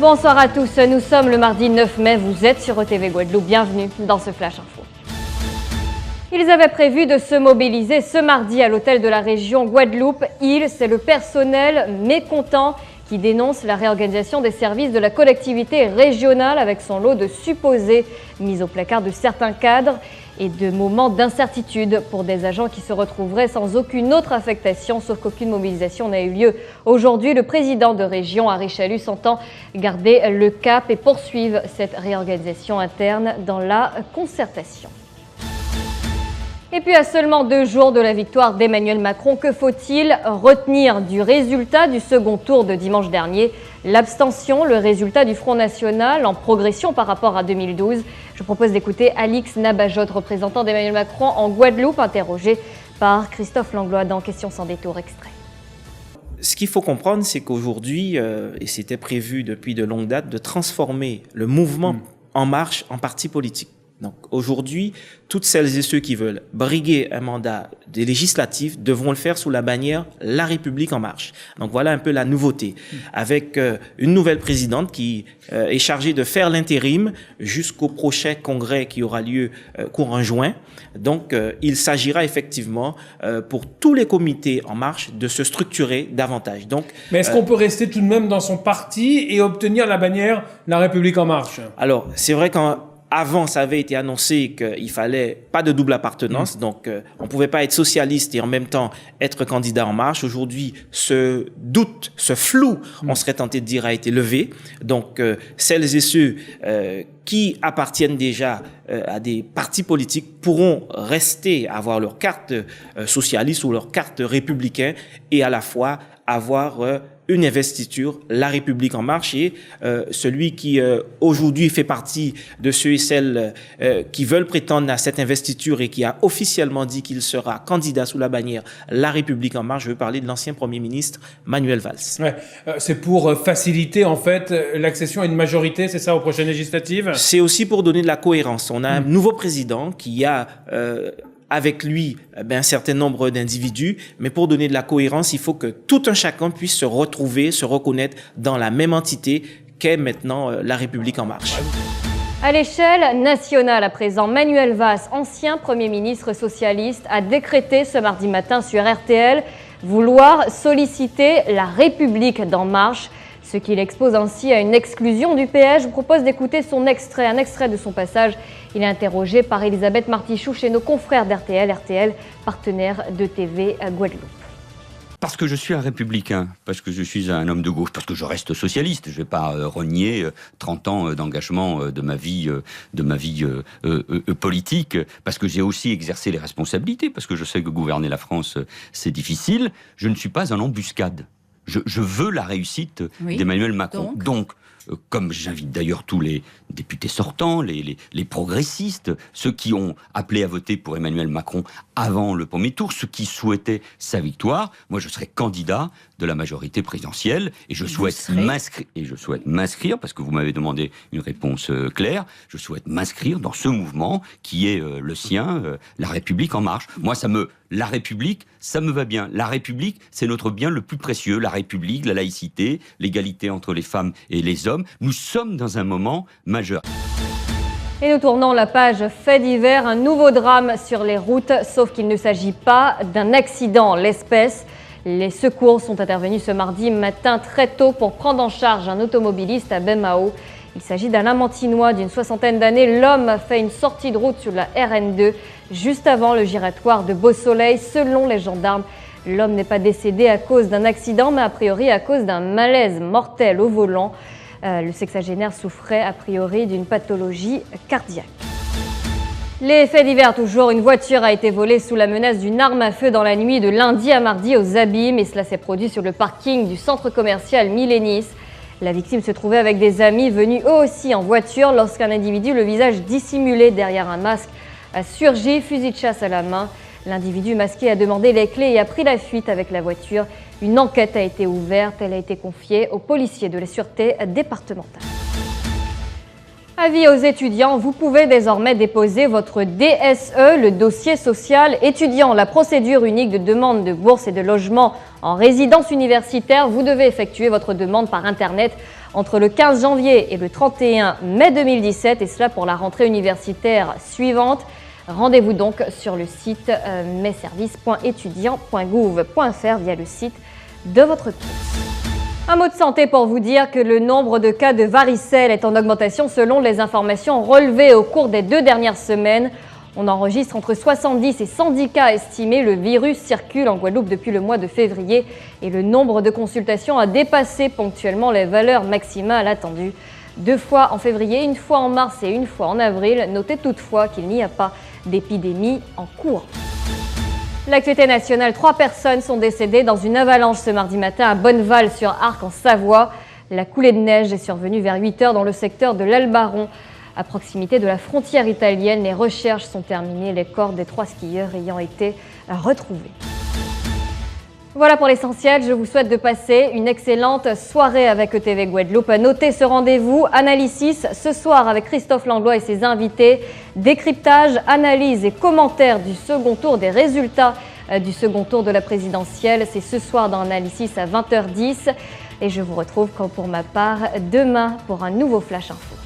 Bonsoir à tous, nous sommes le mardi 9 mai, vous êtes sur ETV Guadeloupe, bienvenue dans ce Flash Info. Ils avaient prévu de se mobiliser ce mardi à l'hôtel de la région Guadeloupe. C'est le personnel mécontent qui dénonce la réorganisation des services de la collectivité régionale avec son lot de supposées mises au placard de certains cadres et de moments d'incertitude pour des agents qui se retrouveraient sans aucune autre affectation, sauf qu'aucune mobilisation n'a eu lieu. Aujourd'hui, le président de région, Harry Chalus, s'entend garder le cap et poursuivre cette réorganisation interne dans la concertation. Et puis à seulement 2 jours de la victoire d'Emmanuel Macron, que faut-il retenir du résultat du second tour de dimanche dernier? L'abstention, le résultat du Front National en progression par rapport à 2012. Je propose d'écouter Alix Nabajot, représentant d'Emmanuel Macron en Guadeloupe, interrogé par Christophe Langlois dans Questions sans détour extrait. Ce qu'il faut comprendre, c'est qu'aujourd'hui, et c'était prévu depuis de longue date, de transformer le mouvement En Marche en parti politique. Donc aujourd'hui, toutes celles et ceux qui veulent briguer un mandat des législatifs devront le faire sous la bannière La République En Marche. Donc voilà un peu la nouveauté, avec une nouvelle présidente qui est chargée de faire l'intérim jusqu'au prochain congrès qui aura lieu courant juin. Donc il s'agira effectivement pour tous les comités En Marche de se structurer davantage. Donc, mais est-ce qu'on peut rester tout de même dans son parti et obtenir la bannière La République En Marche? Alors c'est vrai qu'avant, ça avait été annoncé qu'il fallait pas de double appartenance, donc on pouvait pas être socialiste et en même temps être candidat En Marche. Aujourd'hui, ce doute, ce flou, on serait tenté de dire, a été levé. Donc, celles et ceux qui appartiennent déjà à des partis politiques pourront rester, avoir leur carte socialiste ou leur carte républicain et à la fois avoir une investiture, La République En Marche, et celui qui aujourd'hui fait partie de ceux et celles qui veulent prétendre à cette investiture et qui a officiellement dit qu'il sera candidat sous la bannière La République En Marche, je veux parler de l'ancien Premier ministre Manuel Valls. Ouais, c'est pour faciliter en fait l'accession à une majorité, c'est ça, aux prochaines législatives? C'est aussi pour donner de la cohérence. On a un nouveau président qui a avec lui un certain nombre d'individus, mais pour donner de la cohérence, il faut que tout un chacun puisse se retrouver, se reconnaître dans la même entité qu'est maintenant La République En Marche. À l'échelle nationale, à présent, Manuel Valls, ancien Premier ministre socialiste, a décrété ce mardi matin sur RTL vouloir solliciter La République d'En Marche, ce qui l'expose ainsi à une exclusion du PS. Je vous propose d'écouter un extrait de son passage. Il est interrogé par Elisabeth Martichoux chez nos confrères d'RTL, RTL, partenaire de TV à Guadeloupe. Parce que je suis un républicain, parce que je suis un homme de gauche, parce que je reste socialiste. Je ne vais pas renier 30 ans d'engagement de ma vie politique, parce que j'ai aussi exercé les responsabilités, parce que je sais que gouverner la France, c'est difficile. Je ne suis pas en embuscade. Je veux la réussite d'Emmanuel Macron. Donc, comme j'invite d'ailleurs tous les députés sortants, les progressistes, ceux qui ont appelé à voter pour Emmanuel Macron avant le premier tour, ceux qui souhaitaient sa victoire, moi je serai candidat de la majorité présidentielle et je souhaite m'inscrire, parce que vous m'avez demandé une réponse claire, je souhaite m'inscrire dans ce mouvement qui est le sien, La République En Marche. Moi la République, ça me va bien. La République, c'est notre bien le plus précieux. La République, la laïcité, l'égalité entre les femmes et les hommes. Nous sommes dans un moment majeur. Et nous tournons la page fait divers, un nouveau drame sur les routes, sauf qu'il ne s'agit pas d'un accident. L'espèce, les secours sont intervenus ce mardi matin très tôt pour prendre en charge un automobiliste à Bemao. Il s'agit d'un Lamantinois d'une 60aine d'années. L'homme a fait une sortie de route sur la RN2 juste avant le giratoire de Beau-Soleil. Selon les gendarmes, l'homme n'est pas décédé à cause d'un accident, mais a priori à cause d'un malaise mortel au volant. Le sexagénaire souffrait a priori d'une pathologie cardiaque. Les faits divers toujours, une voiture a été volée sous la menace d'une arme à feu dans la nuit de lundi à mardi aux Abîmes et cela s'est produit sur le parking du centre commercial Millénis. La victime se trouvait avec des amis venus eux aussi en voiture lorsqu'un individu, le visage dissimulé derrière un masque, a surgi, fusil de chasse à la main. L'individu masqué a demandé les clés et a pris la fuite avec la voiture. Une enquête a été ouverte, elle a été confiée aux policiers de la sûreté départementale. Avis aux étudiants, vous pouvez désormais déposer votre DSE, le dossier social étudiant. La procédure unique de demande de bourse et de logement en résidence universitaire, vous devez effectuer votre demande par Internet entre le 15 janvier et le 31 mai 2017, et cela pour la rentrée universitaire suivante. Rendez-vous donc sur le site messervices.étudiants.gouv.fr via le site de votre course. Un mot de santé pour vous dire que le nombre de cas de varicelle est en augmentation selon les informations relevées au cours des 2 dernières semaines. On enregistre entre 70 et 110 cas estimés. Le virus circule en Guadeloupe depuis le mois de février et le nombre de consultations a dépassé ponctuellement les valeurs maximales attendues. 2 fois en février, 1 fois en mars et 1 fois en avril. Notez toutefois qu'il n'y a pas d'épidémie en cours. L'actualité nationale, 3 personnes sont décédées dans une avalanche ce mardi matin à Bonneval-sur-Arc en Savoie. La coulée de neige est survenue vers 8 h dans le secteur de l'Albaron. À proximité de la frontière italienne, les recherches sont terminées, les corps des 3 skieurs ayant été retrouvés. Voilà pour l'essentiel, je vous souhaite de passer une excellente soirée avec ETV Guadeloupe. Notez ce rendez-vous Analysis ce soir avec Christophe Langlois et ses invités. Décryptage, analyse et commentaires du second tour des résultats du second tour de la présidentielle. C'est ce soir dans Analysis à 20 h 10 et je vous retrouve pour ma part demain pour un nouveau Flash Info.